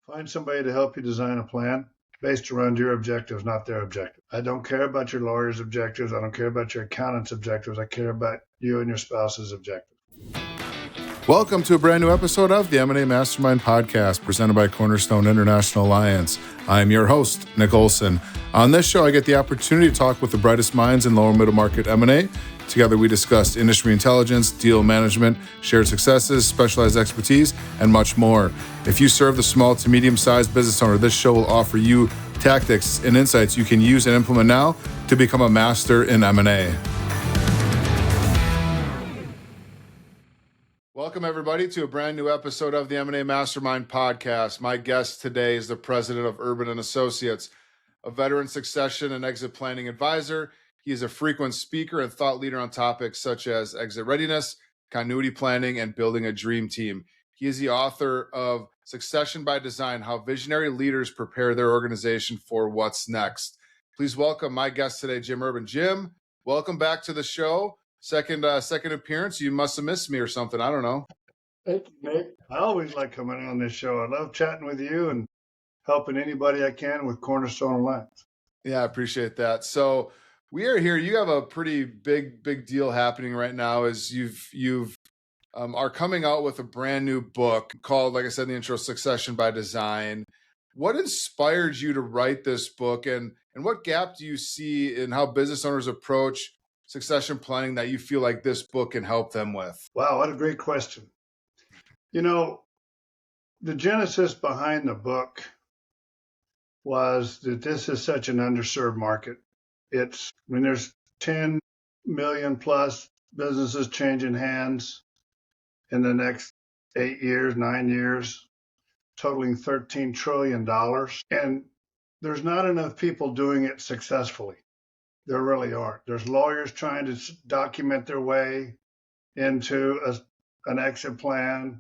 Find somebody to help you design a plan based around your objectives, not their objectives. I don't care about your lawyer's objectives. I don't care about your accountant's objectives. I care about you and your spouse's objectives. Welcome to a brand new episode of the M&A Mastermind Podcast presented by Cornerstone International Alliance. I am your host, Nick Olsen. On this show, I get the opportunity to talk with the brightest minds in lower middle market M&A. Together, we discuss industry intelligence, deal management, shared successes, specialized expertise, and much more. If you serve the small to medium-sized business owner, this show will offer you tactics and insights you can use and implement now to become a master in M&A. Welcome, everybody, to a brand new episode of the M&A Mastermind Podcast. My guest today is the president of Erben and Associates, a veteran succession and exit planning advisor. He is a frequent speaker and thought leader on topics such as exit readiness, continuity planning, and building a dream team. He is the author of Succession by Design, How Visionary Leaders Prepare Their Organization for What's Next. Please welcome my guest today, Jim Erben. Jim, welcome back to the show. Second appearance. You must have missed me or something. I don't know. Thank you, Nick. I always like coming on this show. I love chatting with you and helping anybody I can with Cornerstone Alliance. Yeah, I appreciate that. So we are here. You have a pretty big deal happening right now as you've are coming out with a brand new book called, like I said in the intro, Succession by Design. What inspired you to write this book, and what gap do you see in how business owners approach succession planning that you feel like this book can help them with? Wow, what a great question. You know, the genesis behind the book was that this is such an underserved market. There's 10 million plus businesses changing hands in the next 9 years, totaling $13 trillion. And there's not enough people doing it successfully. There really aren't. There's lawyers trying to document their way into an exit plan.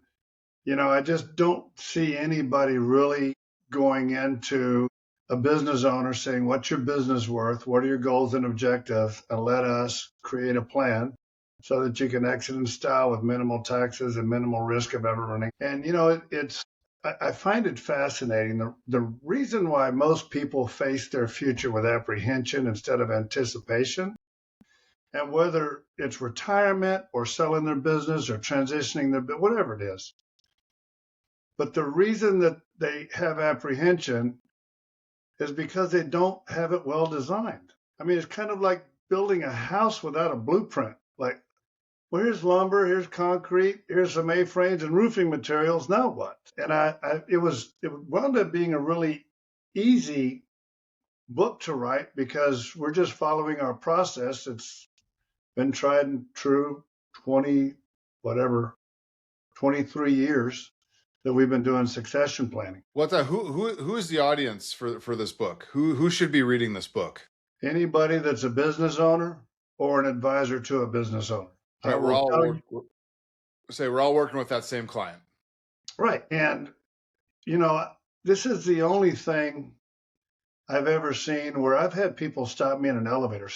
You know, I just don't see anybody really going into a business owner saying, what's your business worth? What are your goals and objectives? And let us create a plan so that you can exit in style with minimal taxes and minimal risk of ever running. And, you know, I find it fascinating. The reason why most people face their future with apprehension instead of anticipation, and whether it's retirement or selling their business or transitioning their, whatever it is. But the reason that they have apprehension is because they don't have it well designed. I mean, it's kind of like building a house without a blueprint. Like, well, here's lumber, here's concrete, here's some A-frames and roofing materials. Now what? And it wound up being a really easy book to write because we're just following our process. It's been tried and true 23 years that we've been doing succession planning. Who is the audience for this book? Who should be reading this book? Anybody that's a business owner or an advisor to a business owner. Right, we're all working with that same client. Right. And, you know, this is the only thing I've ever seen where I've had people stop me in an elevator,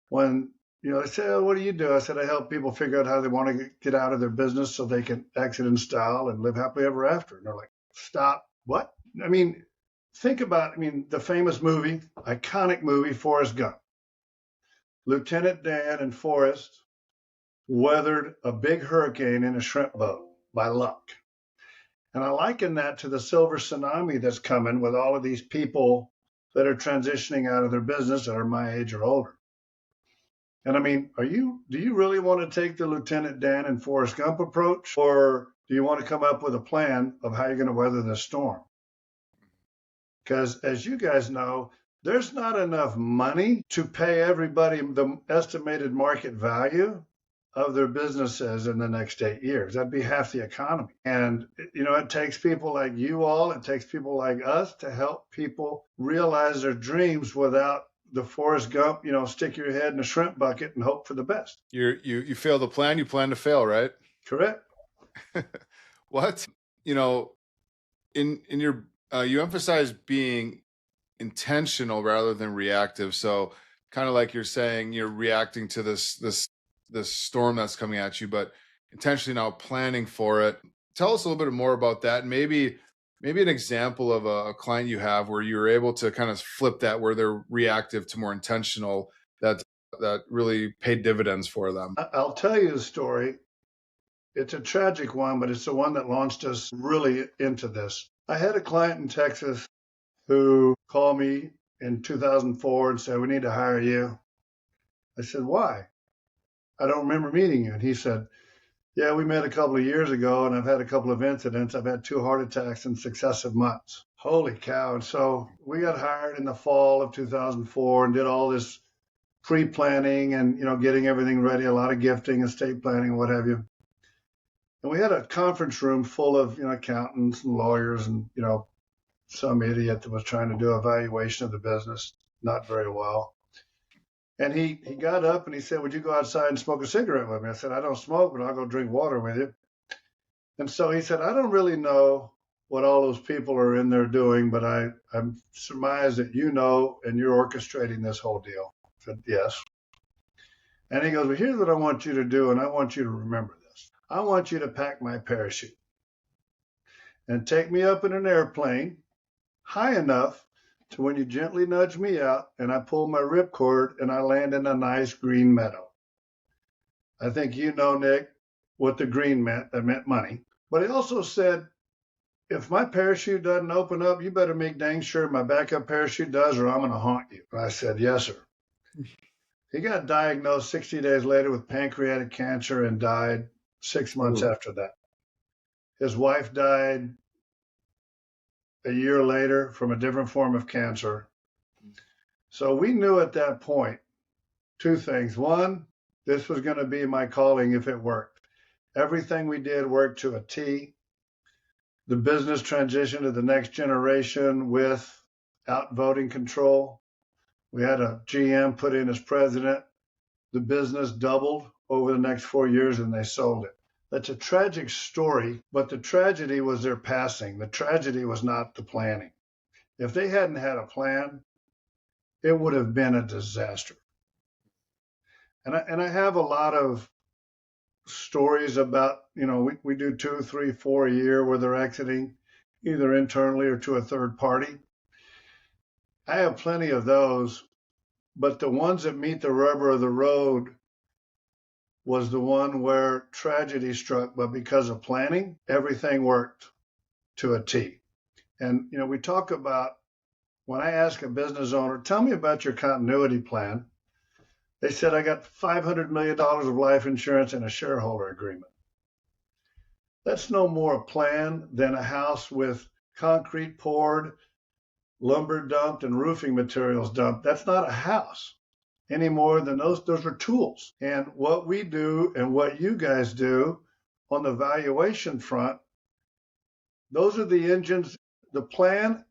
when, you know, they say, oh, what do you do? I said, I help people figure out how they want to get out of their business so they can exit in style and live happily ever after. And they're like, stop, what? I mean, think about, the famous movie, iconic movie, Forrest Gump. Lieutenant Dan and Forrest weathered a big hurricane in a shrimp boat by luck. And I liken that to the silver tsunami that's coming with all of these people that are transitioning out of their business that are my age or older. And do you really want to take the Lieutenant Dan and Forrest Gump approach, or do you want to come up with a plan of how you're going to weather this storm? Because as you guys know, there's not enough money to pay everybody the estimated market value of their businesses in the next 8 years. That'd be half the economy. And, you know, it takes people like you all, it takes people like us to help people realize their dreams without the Forrest Gump, you know, stick your head in a shrimp bucket and hope for the best. You fail the plan, you plan to fail, right? Correct. What? You know, in your you emphasize being intentional rather than reactive. So kind of like you're saying, you're reacting to this storm that's coming at you, but intentionally now planning for it. tell us a little bit more about that, and maybe an example of a client you have where you were able to kind of flip that, where they're reactive to more intentional, that really paid dividends for them. I'll tell you the story. It's a tragic one, but it's the one that launched us really into this. I had a client in Texas who called me in 2004 and said, "We need to hire you." I said, "Why? I don't remember meeting you." And he said, "Yeah, we met a couple of years ago, and I've had a couple of incidents. I've had 2 heart attacks in successive months." Holy cow. And so we got hired in the fall of 2004 and did all this pre-planning and, getting everything ready, a lot of gifting, estate planning, what have you. And we had a conference room full of, accountants and lawyers and, some idiot that was trying to do a valuation of the business, not very well. And he got up and he said, "Would you go outside and smoke a cigarette with me?" I said, "I don't smoke, but I'll go drink water with you." And so he said, "I don't really know what all those people are in there doing, but I'm surmised that you know and you're orchestrating this whole deal." I said, "Yes." And he goes, "Well, here's what I want you to do, and I want you to remember this. I want you to pack my parachute and take me up in an airplane high enough to when you gently nudge me out and I pull my ripcord and I land in a nice green meadow." I think you know, Nick, what the green meant. That meant money. But he also said, "If my parachute doesn't open up, you better make dang sure my backup parachute does, or I'm going to haunt you." And I said, "Yes, sir." He got diagnosed 60 days later with pancreatic cancer and died 6 months after that. His wife died a year later from a different form of cancer. So we knew at that point 2 things. One, this was going to be my calling if it worked. Everything we did worked to a T. The business transitioned to the next generation without voting control. We had a GM put in as president. The business doubled over the next 4 years and they sold it. That's a tragic story, but the tragedy was their passing. The tragedy was not the planning. If they hadn't had a plan, it would have been a disaster. And I have a lot of stories about, we do 2, 3, 4 a year where they're exiting either internally or to a third party. I have plenty of those, but the ones that meet the rubber of the road was the one where tragedy struck, but because of planning, everything worked to a T. And, we talk about, when I ask a business owner, "Tell me about your continuity plan," they said, "I got $500 million of life insurance and a shareholder agreement." That's no more a plan than a house with concrete poured, lumber dumped, and roofing materials dumped. That's not a house any more than those are tools. And what we do and what you guys do on the valuation front, those are the engines. The plan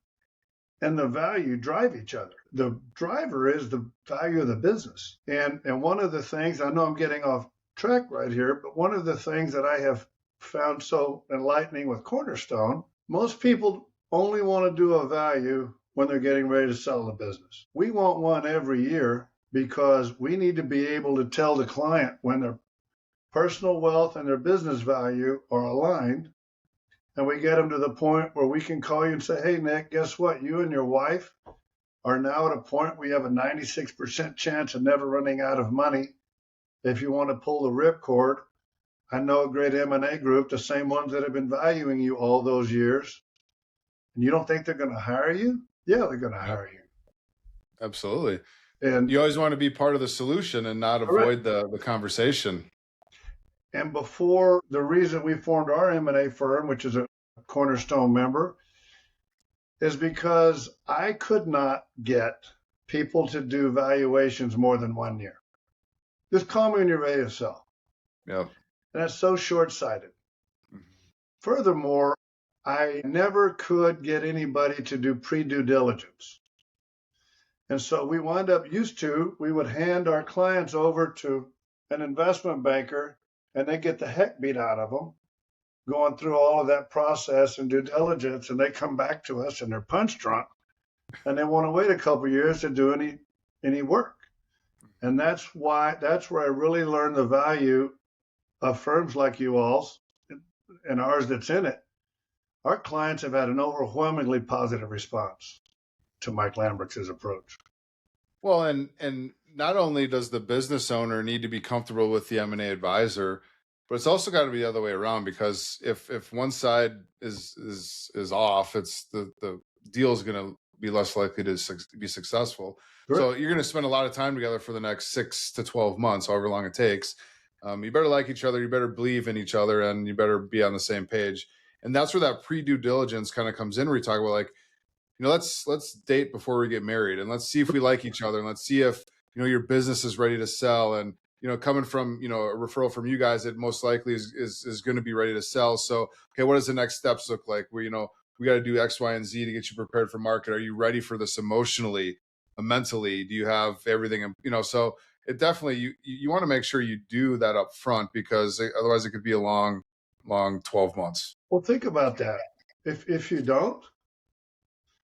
and the value drive each other. The driver is the value of the business. And one of the things, I know I'm getting off track right here, but one of the things that I have found so enlightening with Cornerstone, most people only want to do a value when they're getting ready to sell the business. We want one every year because we need to be able to tell the client when their personal wealth and their business value are aligned. And we get them to the point where we can call you and say, "Hey, Nick, guess what? You and your wife are now at a point where you have a 96% chance of never running out of money. If you want to pull the ripcord, I know a great M&A group, the same ones that have been valuing you all those years. And you don't think they're going to hire you? Yeah, they're going to hire you." Absolutely. And you always want to be part of the solution and not avoid the conversation. And before, the reason we formed our M&A firm, which is a Cornerstone member, is because I could not get people to do valuations more than 1 year. Just call me when you're ready to sell. Yeah. And that's so short-sighted. Mm-hmm. Furthermore, I never could get anybody to do pre-due diligence. And so we wound up we would hand our clients over to an investment banker and they get the heck beat out of them going through all of that process and due diligence. And they come back to us and they're punch drunk and they want to wait a couple of years to do any work. And that's where I really learned the value of firms like you all's. and ours that's in it, our clients have had an overwhelmingly positive response to Mike Lambrick's approach. Well, and not only does the business owner need to be comfortable with the M&A advisor, but it's also got to be the other way around, because if one side is off, it's the deal is going to be less likely to be successful. Correct. So you're going to spend a lot of time together for the next 6 to 12 months, however long it takes. You better like each other, you better believe in each other, and you better be on the same page. And that's where that pre-due diligence kind of comes in, where you talk about, like, let's date before we get married, and let's see if we like each other, and let's see if your business is ready to sell. And coming from a referral from you guys, it most likely is going to be ready to sell. So, okay, what does the next steps look like? We got to do X, Y, and Z to get you prepared for market. Are you ready for this emotionally, mentally? Do you have everything? So it definitely, you want to make sure you do that up front, because otherwise it could be a long 12 months. Well, think about that. If you don't,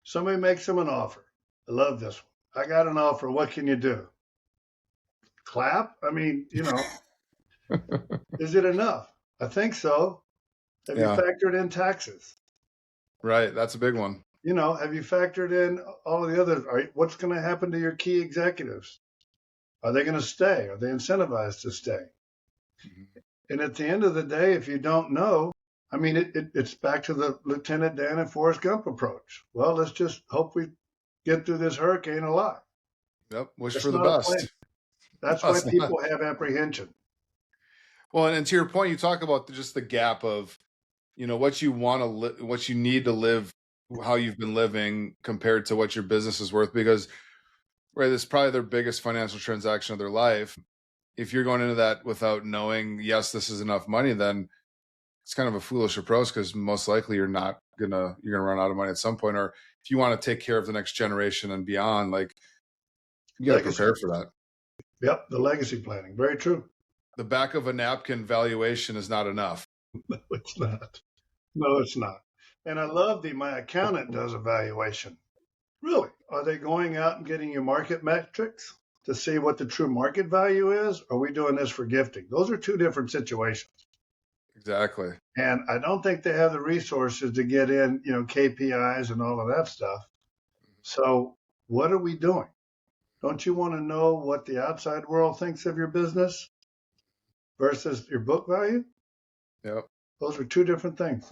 somebody makes them an offer. I love this one. I got an offer. What can you do? Clap? I mean, is it enough? I think so. Have you factored in taxes? Right. That's a big one. Have you factored in all the others? What's going to happen to your key executives? Are they going to stay? Are they incentivized to stay? Mm-hmm. And at the end of the day, if you don't know, I mean, it's back to the Lieutenant Dan and Forrest Gump approach. Well, let's just hope we get through this hurricane alive. Yep. Wish for the best. That's why people have apprehension. Well, and to your point, you talk about just the gap of, what you want to what you need to live, how you've been living compared to what your business is worth, because right, this is probably their biggest financial transaction of their life. If you're going into that without knowing, yes, this is enough money, then it's kind of a foolish approach, because most likely you're gonna run out of money at some point. Or if you want to take care of the next generation and beyond, like, you got to prepare for that. Yep, the legacy planning. Very true. The back of a napkin valuation is not enough. No, it's not. No, it's not. And I love my accountant does a valuation. Really? Are they going out and getting you market metrics to see what the true market value is? Or are we doing this for gifting? Those are two different situations. Exactly. And I don't think they have the resources to get in, KPIs and all of that stuff. So what are we doing? Don't you want to know what the outside world thinks of your business versus your book value? Yep. Those are two different things.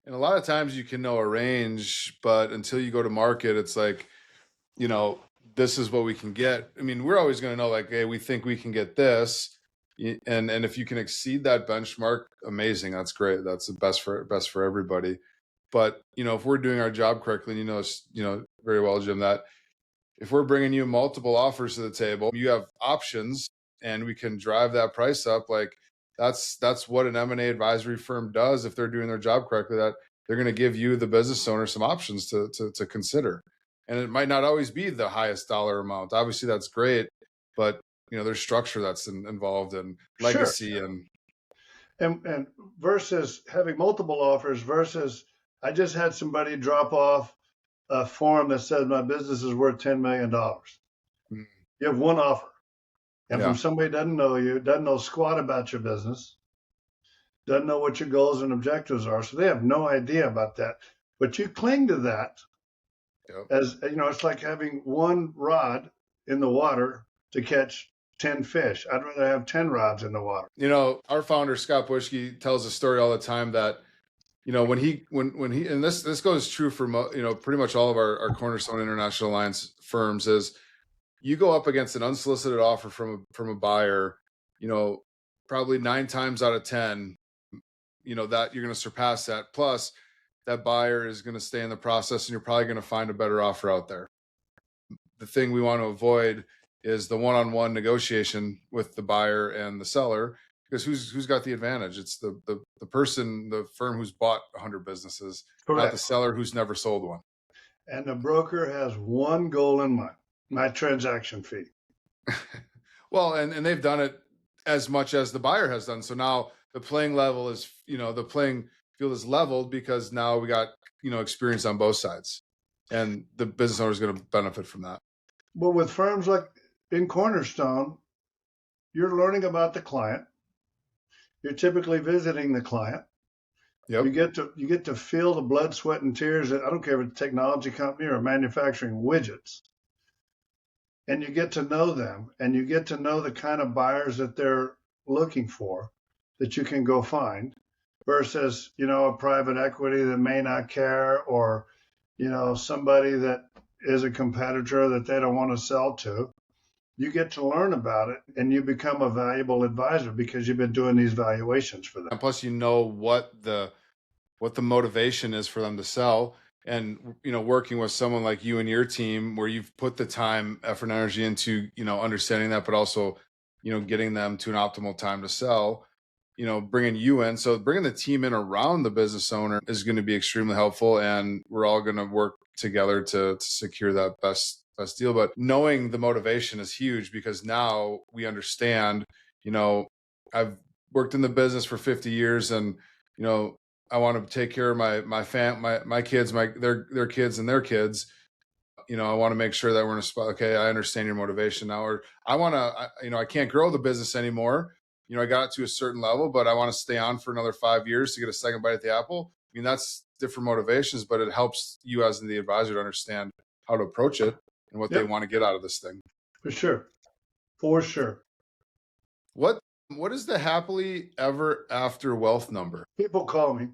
And a lot of times you can know a range, but until you go to market, it's like, this is what we can get. I mean, we're always going to know, like, hey, we think we can get this. And if you can exceed that benchmark, amazing. That's great. That's the best for everybody. But, if we're doing our job correctly, and very well, Jim, that if we're bringing you multiple offers to the table, you have options, and we can drive that price up. Like, that's what an M&A advisory firm does. If they're doing their job correctly, that they're going to give you, the business owner, some options to consider. And it might not always be the highest dollar amount. Obviously, that's great, but there's structure that's involved, and legacy. Sure. And versus having multiple offers versus, I just had somebody drop off a form that says my business is worth $10 million. Mm-hmm. You have one offer. And from somebody who doesn't know you, doesn't know squat about your business, doesn't know what your goals and objectives are. So they have no idea about that. But you cling to that. Yep. As it's like having one rod in the water to catch 10 fish. I'd rather have 10 rods in the water. Our founder, Scott Bushke, tells a story all the time that, when he, and this goes true for, pretty much all of our Cornerstone International Alliance firms, is you go up against an unsolicited offer from a buyer, probably 9 times out of 10, that you're going to surpass that. Plus, that buyer is going to stay in the process, and you're probably going to find a better offer out there. The thing we want to avoid is the one-on-one negotiation with the buyer and the seller, because who's got the advantage? It's the person, the firm who's bought 100 businesses, correct, not the seller who's never sold one. And the broker has one goal in mind: my transaction fee. Well, and they've done it as much as the buyer has done. So now the playing level is, the playing field is leveled, because now we got, experience on both sides, and the business owner is going to benefit from that. Well, with firms like in Cornerstone, you're learning about the client. You're typically visiting the client. Yep. You get to feel the blood, sweat, and tears. I don't care if it's a technology company or manufacturing widgets. And you get to know them, and you get to know the kind of buyers that they're looking for that you can go find versus, a private equity that may not care, or, somebody that is a competitor that they don't want to sell to. You get to learn about it, and you become a valuable advisor because you've been doing these valuations for them. And plus, what the motivation is for them to sell. And, working with someone like you and your team where you've put the time, effort, and energy into, understanding that, but also, getting them to an optimal time to sell, bringing you in. So bringing the team in around the business owner is going to be extremely helpful. And we're all going to work together to secure that best deal. But knowing the motivation is huge because now we understand, I've worked in the business for 50 years and, I want to take care of my kids, their kids and their kids. I want to make sure that we're in a spot. Okay, I understand your motivation now, or I can't grow the business anymore. I got it to a certain level, but I want to stay on for another 5 years to get a second bite at the apple. That's different motivations, but it helps you as the advisor to understand how to approach it and what they want to get out of this thing. For sure. What is the happily ever after wealth number? People call me.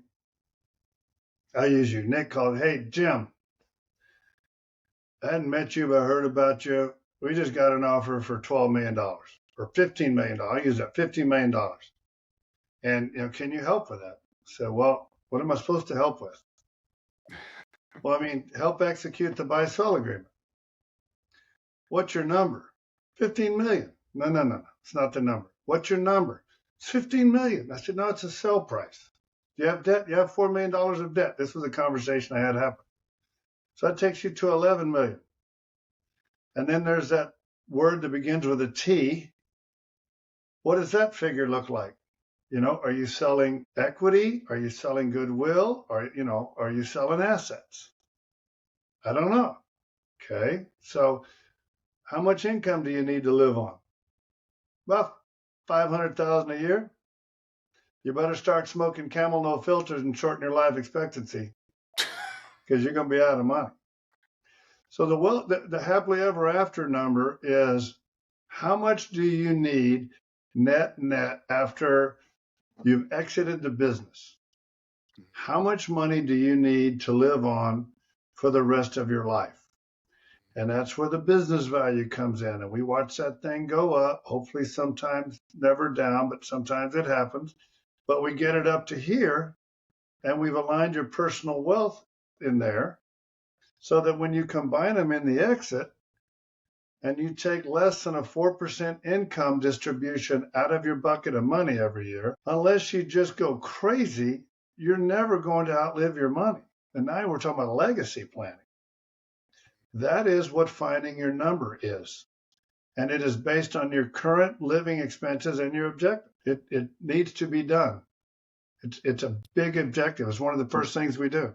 I use you. Nick called. Hey, Jim. I hadn't met you, but I heard about you. We just got an offer for $12 million or $15 million. I use that, $15 million. And, can you help with that? So, well, what am I supposed to help with? Well, help execute the buy-sell agreement. What's your number? 15 million. No. It's not the number. What's your number? It's 15 million. I said, no, it's a sell price. Do you have debt? You have $4 million of debt. This was a conversation I had happen. So that takes you to 11 million. And then there's that word that begins with a T. What does that figure look like? Are you selling equity? Are you selling goodwill? Or, are you selling assets? I don't know. Okay. So how much income do you need to live on? Well, $500,000 a year. You better start smoking Camel no filters and shorten your life expectancy because you're going to be out of money. So the happily ever after number is how much do you need net after you've exited the business? How much money do you need to live on for the rest of your life? And that's where the business value comes in. And we watch that thing go up, hopefully sometimes never down, but sometimes it happens. But we get it up to here, and we've aligned your personal wealth in there so that when you combine them in the exit and you take less than a 4% income distribution out of your bucket of money every year, unless you just go crazy, you're never going to outlive your money. And now we're talking about legacy planning. That is what finding your number is. And it is based on your current living expenses and your objective. It needs to be done. It's a big objective. It's one of the first things we do.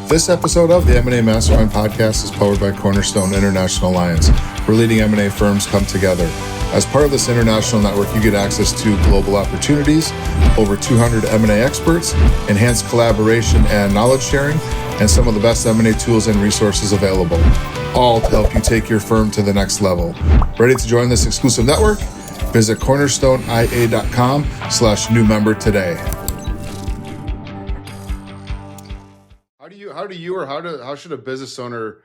This episode of the M&A Mastermind Podcast is powered by Cornerstone International Alliance, where leading M&A firms come together. As part of this international network, you get access to global opportunities, over 200 M&A experts, enhanced collaboration and knowledge sharing, and some of the best M&A tools and resources available, all to help you take your firm to the next level. Ready to join this exclusive network? Visit cornerstoneia.com/new member today. How should a business owner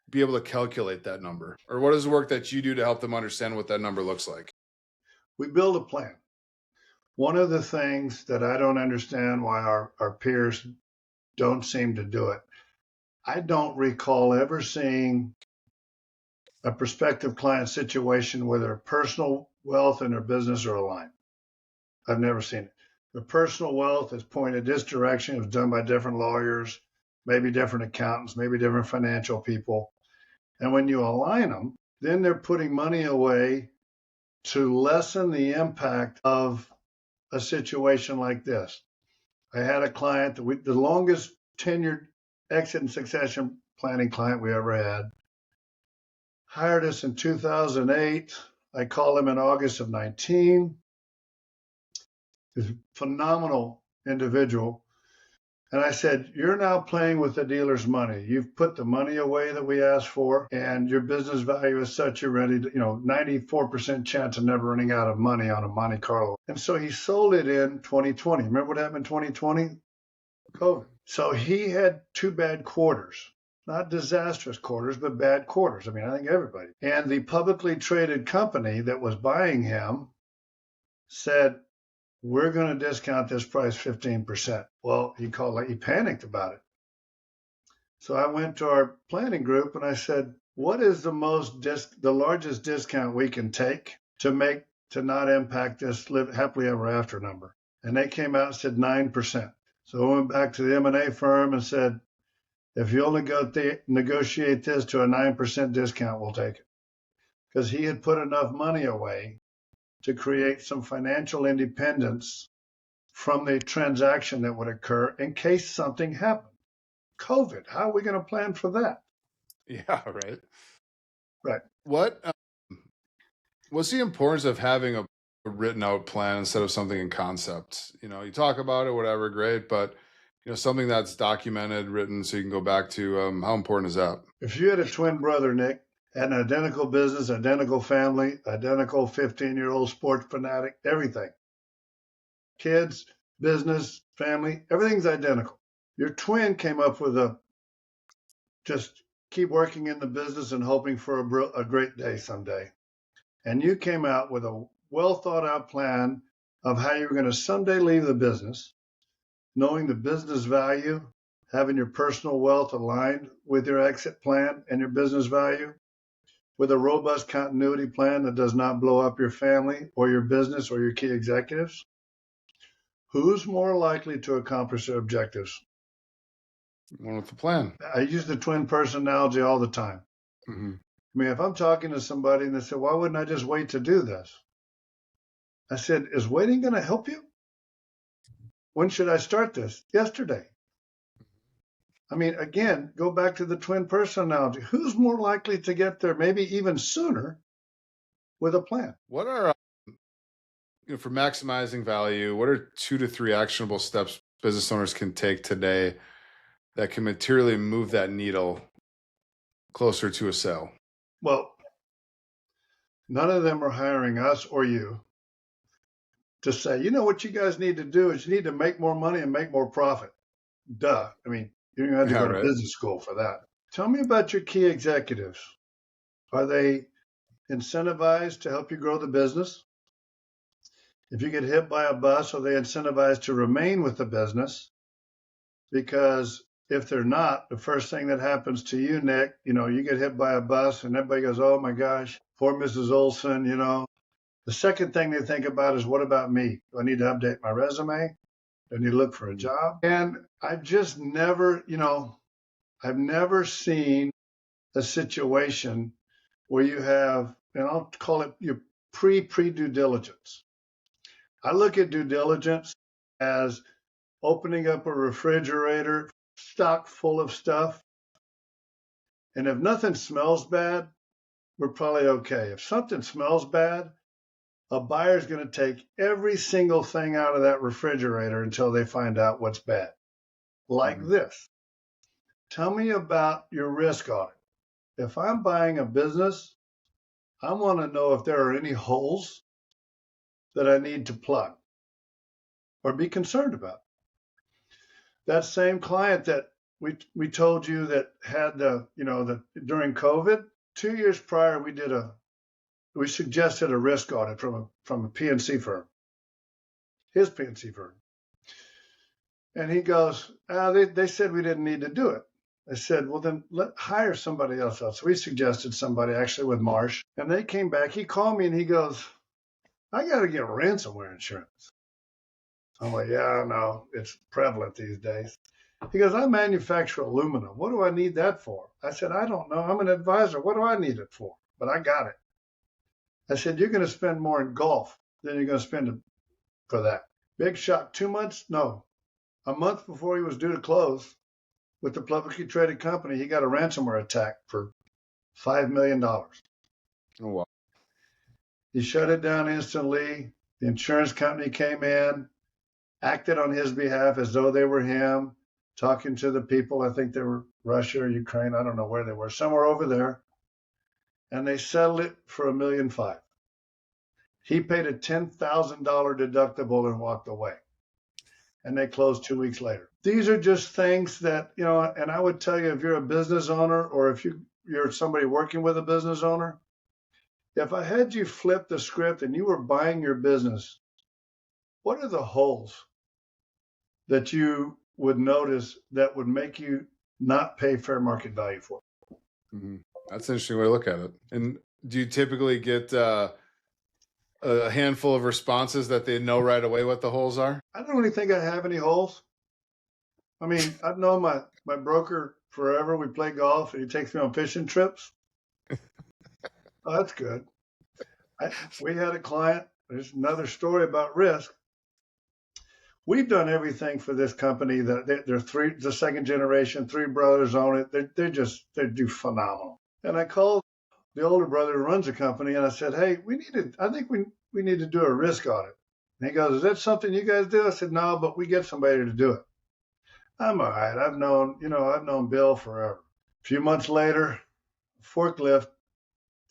be able to calculate that number? Or what is the work that you do to help them understand what that number looks like? We build a plan. One of the things that I don't understand why our peers don't seem to do it, I don't recall ever seeing a prospective client situation where their personal wealth and their business are aligned. I've never seen it. The personal wealth is pointed this direction. It was done by different lawyers, maybe different accountants, maybe different financial people. And when you align them, then they're putting money away to lessen the impact of a situation like this. I had a client that the longest tenured exit and succession planning client we ever had, hired us in 2008. I called him in August of 19. He's a phenomenal individual. And I said, you're now playing with the dealer's money. You've put the money away that we asked for, and your business value is such you're ready to, 94% chance of never running out of money on a Monte Carlo. And so he sold it in 2020. Remember what happened in 2020? COVID. So he had 2 bad quarters. Not disastrous quarters, but bad quarters. I mean, I think everybody. And the publicly traded company that was buying him said, we're going to discount this price 15%. Well, he panicked about it. So I went to our planning group and I said, what is the largest discount we can take to not impact this live happily ever after number? And they came out and said 9%. So I went back to the M&A firm and said, if you only negotiate this to a 9% discount, we'll take it. Because he had put enough money away to create some financial independence from the transaction that would occur in case something happened. COVID, how are we going to plan for that? Yeah, right. Right. What's the importance of having a written out plan instead of something in concept? You talk about it, whatever, great, but something that's documented, written, so you can go back to, how important is that? If you had a twin brother, Nick, had an identical business, identical family, identical 15-year-old sports fanatic, everything. Kids, business, family, everything's identical. Your twin came up with just keep working in the business and hoping for a great day someday. And you came out with a well thought out plan of how you were going to someday leave the business, knowing the business value, having your personal wealth aligned with your exit plan and your business value, with a robust continuity plan that does not blow up your family or your business or your key executives. Who's more likely to accomplish their objectives? One with the plan. I use the twin person analogy all the time. Mm-hmm. I mean, if I'm talking to somebody and they say, why wouldn't I just wait to do this? I said, is waiting going to help you? When should I start this? Yesterday. I mean, again, go back to the twin person analogy. Who's more likely to get there, maybe even sooner, with a plan? What are, for maximizing value, what are 2 to 3 actionable steps business owners can take today that can materially move that needle closer to a sale? Well, none of them are hiring us or you to say, what you guys need to do is you need to make more money and make more profit. Duh. I mean, you don't have to go to business school for that. Tell me about your key executives. Are they incentivized to help you grow the business? If you get hit by a bus, are they incentivized to remain with the business? Because if they're not, the first thing that happens to you, Nick, you get hit by a bus and everybody goes, oh my gosh, poor Mrs. Olsen, The second thing they think about is, what about me? Do I need to update my resume? Do I need to look for a job? And I've just never, I've never seen a situation where you have, and I'll call it your pre-due diligence. I look at due diligence as opening up a refrigerator stock full of stuff. And if nothing smells bad, we're probably okay. If something smells bad, a buyer's going to take every single thing out of that refrigerator until they find out what's bad. Like this. Tell me about your risk audit. If I'm buying a business, I want to know if there are any holes that I need to plug or be concerned about. That same client that we told you that had during COVID, 2 years prior, we suggested a risk audit from a PNC firm, his PNC firm. And he goes, they said we didn't need to do it. I said, well, then hire somebody else. So we suggested somebody actually with Marsh. And they came back. He called me and he goes, I got to get ransomware insurance. I'm like, yeah, no, it's prevalent these days. He goes, I manufacture aluminum. What do I need that for? I said, I don't know. I'm an advisor. What do I need it for? But I got it. I said, you're going to spend more in golf than you're going to spend for that. Big shock. 2 months? No. A month before he was due to close with the publicly traded company, he got a ransomware attack for $5 million. Oh, wow. He shut it down instantly. The insurance company came in. acted on his behalf as though they were him, talking to the people. I think they were Russia or Ukraine. I don't know where they were, somewhere over there. And they settled it for $1.5 million. He paid a $10,000 deductible and walked away. And they closed 2 weeks later. These are just things that, and I would tell you, if you're a business owner or if you're somebody working with a business owner, if I had you flip the script and you were buying your business, what are the holes that you would notice that would make you not pay fair market value for? Mm-hmm. That's an interesting way to look at it. And do you typically get a handful of responses that they know right away what the holes are? I don't really think I have any holes. I mean, I've known my broker forever. We play golf and he takes me on fishing trips. Oh, that's good. We had a client. There's another story about risk. We've done everything for this company. That they're the second generation, 3 brothers own it. They do phenomenal. And I called the older brother who runs the company and I said, hey, I think we need to do a risk audit. And he goes, is that something you guys do? I said, no, but we get somebody to do it. I'm all right. I've known Bill forever. A few months later, forklift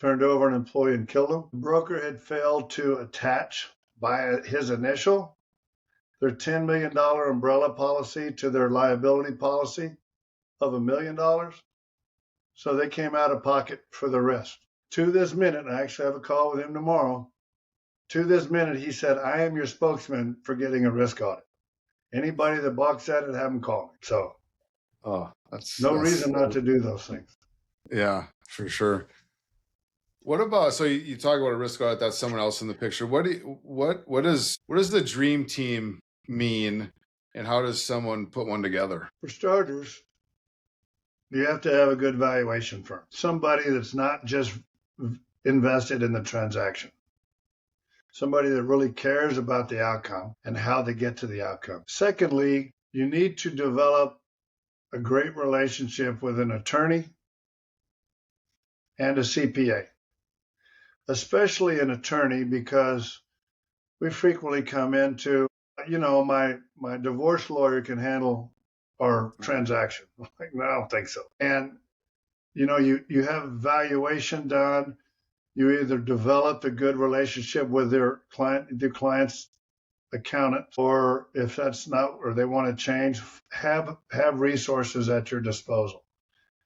turned over an employee and killed him. The broker had failed to attach by his initial their $10 million umbrella policy to their liability policy of $1 million. So they came out of pocket for the rest. To this minute, I actually have a call with him tomorrow. To this minute, he said, I am your spokesman for getting a risk audit. Anybody that balks at it, have them call me. So that's no reason not to do those things. Yeah, for sure. What about, so you talk about a risk audit, that's someone else in the picture. What does the dream team mean, and how does someone put one together? For starters, you have to have a good valuation firm. Somebody that's not just invested in the transaction. Somebody that really cares about the outcome and how they get to the outcome. Secondly, you need to develop a great relationship with an attorney and a CPA, especially an attorney, because we frequently come into, my divorce lawyer can handle our transaction. Like, no, I don't think so. And, you have valuation done. You either develop a good relationship with their client's accountant, or if that's not, or they want to change, have resources at your disposal.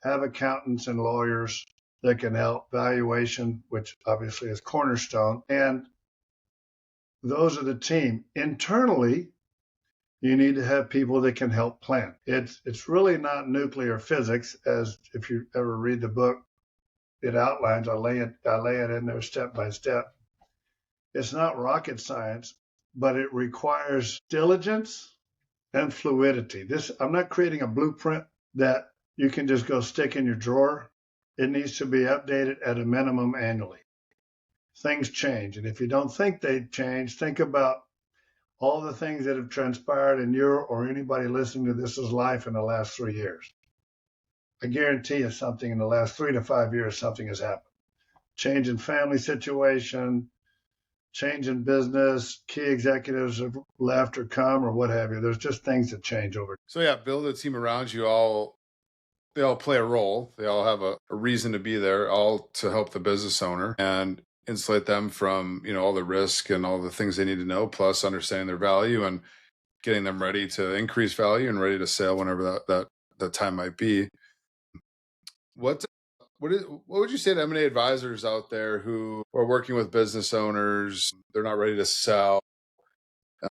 Have accountants and lawyers that can help. Valuation, which obviously is cornerstone. And those are the team. Internally, you need to have people that can help plan. It's really not nuclear physics, as if you ever read the book, it outlines. I lay it in there step by step. It's not rocket science, but it requires diligence and fluidity. I'm not creating a blueprint that you can just go stick in your drawer. It needs to be updated at a minimum annually. Things change. And if you don't think they change, think about all the things that have transpired in your or anybody listening to this' life in the last 3 years. I guarantee you something in the last 3 to 5 years, something has happened. Change in family situation, change in business, key executives have left or come or what have you. There's just things that change over. So yeah, build a team around you. They all play a role. They all have a reason to be there, all to help the business owner and insulate them from, all the risk and all the things they need to know, plus understanding their value and getting them ready to increase value and ready to sell whenever that time might be. What would you say to M&A advisors out there who are working with business owners, they're not ready to sell,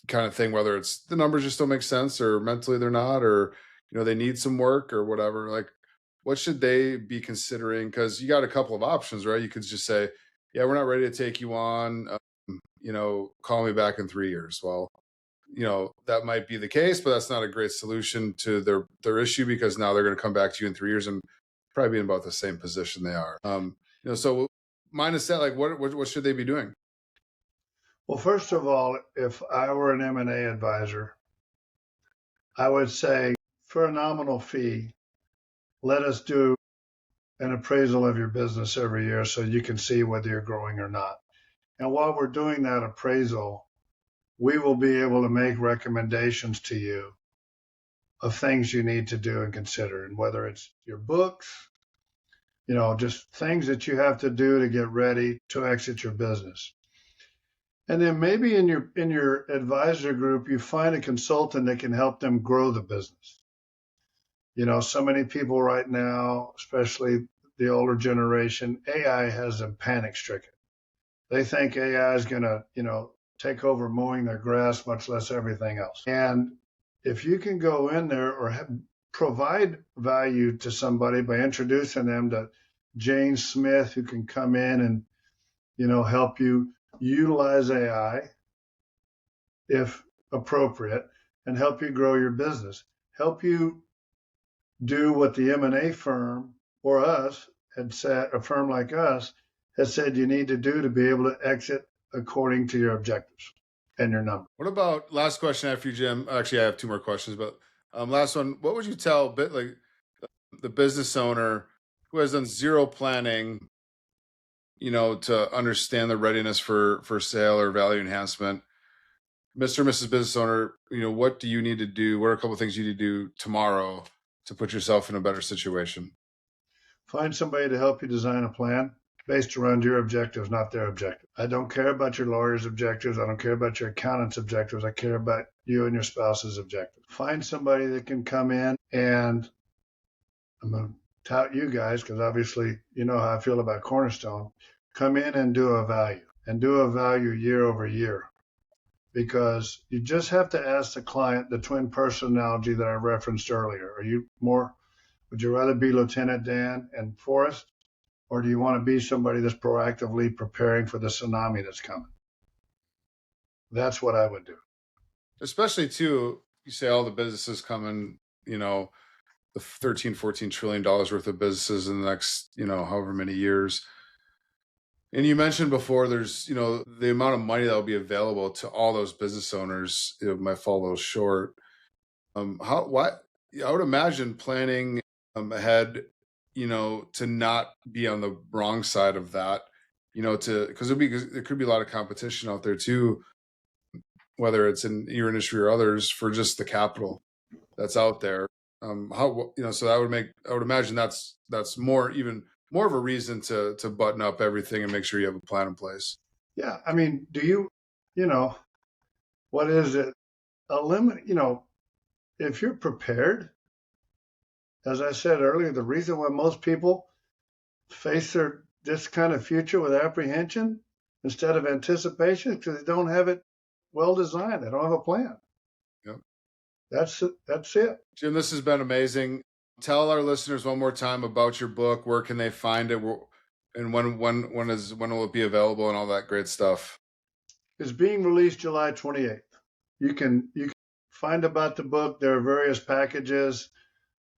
kind of thing, whether it's the numbers just don't make sense or mentally they're not, or, they need some work or whatever, like what should they be considering? Because you got a couple of options, right? You could just say, yeah, we're not ready to take you on, call me back in 3 years. Well, that might be the case, but that's not a great solution to their issue, because now they're going to come back to you in 3 years and probably be in about the same position they are. So minus that, like what should they be doing? Well, first of all, if I were an M&A advisor, I would say for a nominal fee, let us do an appraisal of your business every year so you can see whether you're growing or not. And while we're doing that appraisal, we will be able to make recommendations to you of things you need to do and consider. And whether it's your books, just things that you have to do to get ready to exit your business. And then maybe in your advisor group, you find a consultant that can help them grow the business. So many people right now, especially the older generation, AI has them panic stricken. They think AI is going to, take over mowing their grass, much less everything else. And if you can go in there or provide value to somebody by introducing them to Jane Smith, who can come in and, help you utilize AI if appropriate and help you grow your business, help you do what the M&A firm or us had said, a firm like us has said you need to do to be able to exit according to your objectives and your number. What about, last question after you, Jim? Actually, I have two more questions, but last one. What would you tell the business owner who has done zero planning, to understand the readiness for sale or value enhancement? Mr. and Mrs. Business Owner, what do you need to do? What are a couple of things you need to do tomorrow to put yourself in a better situation? Find somebody to help you design a plan based around your objectives, not their objectives. I don't care about your lawyer's objectives. I don't care about your accountant's objectives. I care about you and your spouse's objectives. Find somebody that can come in, and I'm going to tout you guys because obviously you know how I feel about Cornerstone. Come in and do a value year over year, because you just have to ask the client the twin personality that I referenced earlier. Would you rather be Lieutenant Dan and Forrest, or do you want to be somebody that's proactively preparing for the tsunami that's coming? That's what I would do. Especially too, you say all the businesses coming, the 13, $14 trillion worth of businesses in the next, however many years. And you mentioned before, there's, the amount of money that will be available to all those business owners, it might fall a little short. I would imagine planning ahead, to not be on the wrong side of that, because there could be a lot of competition out there too, whether it's in your industry or others, for just the capital that's out there. So I would imagine that's even more of a reason to button up everything and make sure you have a plan in place. Yeah. I mean, what is it? If you're prepared, as I said earlier, the reason why most people face this kind of future with apprehension instead of anticipation is because they don't have it well designed. They don't have a plan. Yep. That's it. Jim, this has been amazing. Tell our listeners one more time about your book. Where can they find it? And when will it be available and all that great stuff? It's being released July 28th. You can find about the book. There are various packages.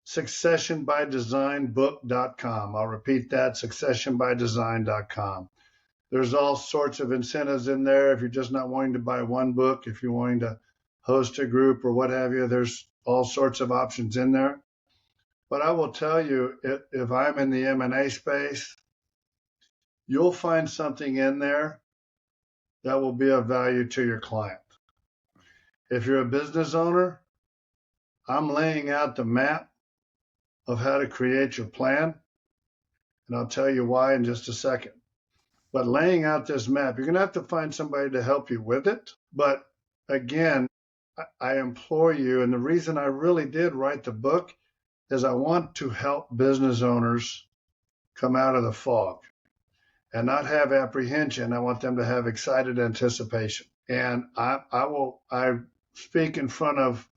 successionbydesignbook.com. I'll repeat that, successionbydesign.com. There's all sorts of incentives in there. If you're just not wanting to buy one book, if you're wanting to host a group or what have you, there's all sorts of options in there. But I will tell you, if I'm in the M&A space, you'll find something in there that will be of value to your client. If you're a business owner, I'm laying out the map of how to create your plan, and I'll tell you why in just a second. But laying out this map, you're going to have to find somebody to help you with it. But again, I implore you, and the reason I really did write the book is I want to help business owners come out of the fog and not have apprehension. I want them to have excited anticipation. And I speak in front of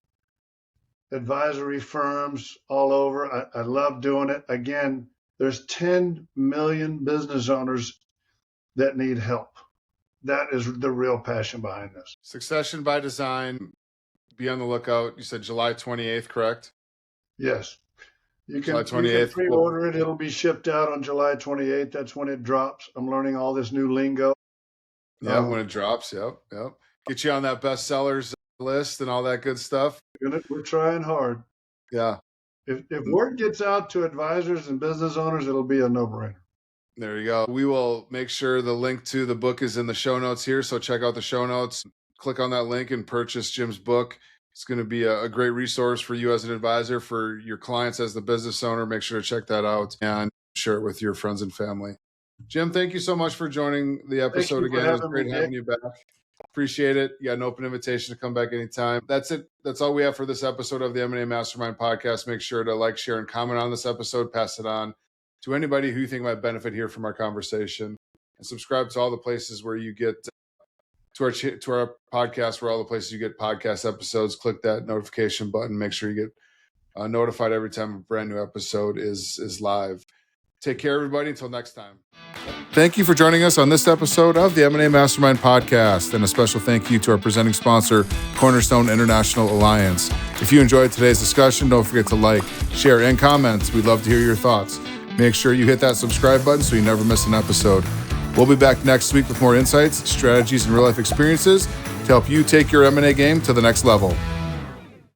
advisory firms all over. I love doing it. Again, there's 10 million business owners that need help. That is the real passion behind this. Succession by Design. Be on the lookout. You said July 28th, correct? Yes. You can, July 28th. Pre-order it. It'll be shipped out on July 28th. That's when it drops. I'm learning all this new lingo. Yeah, when it drops. Yep. Get you on that bestsellers list and all that good stuff. We're trying hard. Yeah. If word gets out to advisors and business owners, it'll be a no-brainer. There you go. We will make sure the link to the book is in the show notes here. So check out the show notes. click on that link and purchase Jim's book. It's going to be a great resource for you as an advisor, for your clients as the business owner. Make sure to check that out and share it with your friends and family. Jim, thank you so much for joining the episode again. It was great having you back. Appreciate it. You got an open invitation to come back anytime. That's it. That's all we have for this episode of the M&A Mastermind Podcast. Make sure to like, share, and comment on this episode. Pass it on to anybody who you think might benefit here from our conversation. And subscribe to all the places where you get to our podcast, where all the places you get podcast episodes. Click that notification button. Make sure you get notified every time a brand new episode is live. Take care, everybody. Until next time. Thank you for joining us on this episode of the M&A Mastermind Podcast, and a special thank you to our presenting sponsor, Cornerstone International Alliance. If you enjoyed today's discussion, don't forget to like, share, and comment. We'd love to hear your thoughts. Make sure you hit that subscribe button so you never miss an episode. We'll be back next week with more insights, strategies, and real-life experiences to help you take your M&A game to the next level.